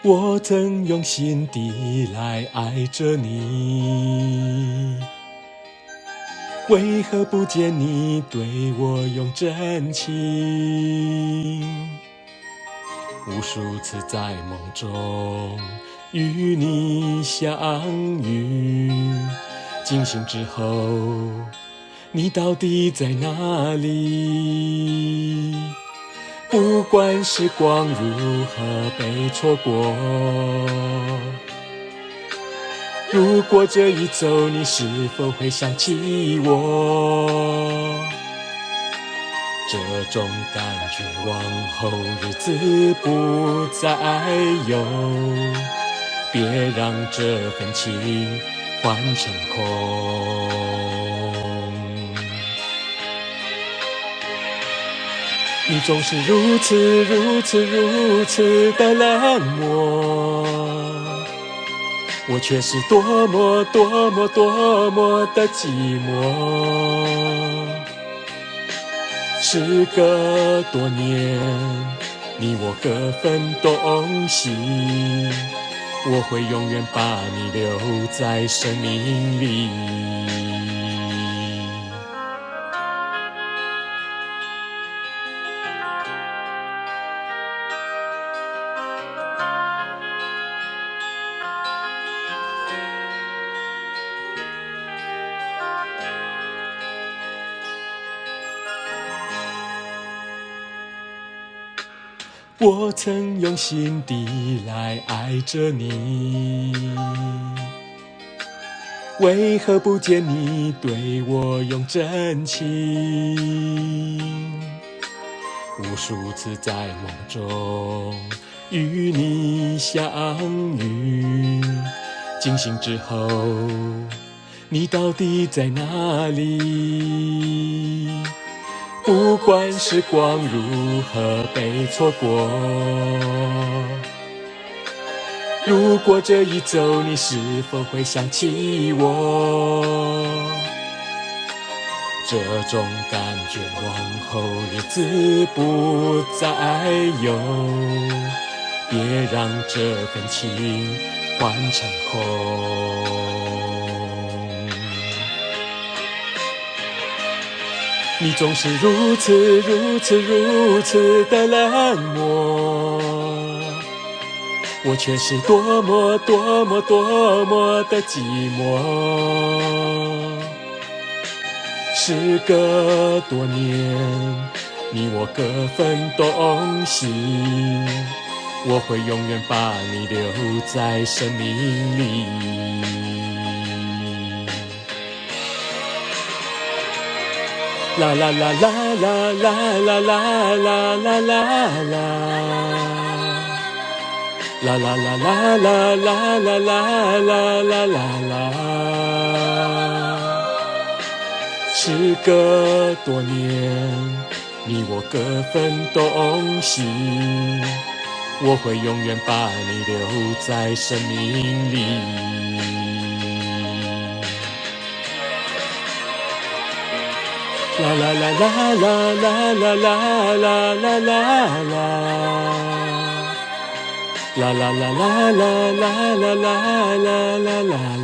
我曾用心地来爱着你，为何不见你对我用真情？无数次在梦中与你相遇，惊醒之后，你到底在哪里？不管时光如何被错过，如果这一走，你是否会想起我？这种感觉往后日子不再有，别让这份情换成空。你总是如此的冷漠，我却是多么的寂寞。时隔多年，你我各分东西，我会永远把你留在生命里。我曾用心地来爱着你，为何不见你对我用真情？无数次在梦中与你相遇，惊醒之后，你到底在哪里？不管时光如何被错过，如果这一走，你是否会想起我？这种感觉往后日子不再有，别让这份情换成空。你总是如此的冷漠，我却是多么的寂寞。时隔多年，你我各分东西，我会永远把你留在生命里。啦啦啦啦啦啦啦啦啦啦啦啦，啦啦啦啦啦啦啦啦啦啦啦。时隔多年，你我各分东西，我会永远把你留在生命里。啦啦啦啦啦啦啦啦啦啦啦啦，啦啦啦啦啦啦啦啦啦啦啦。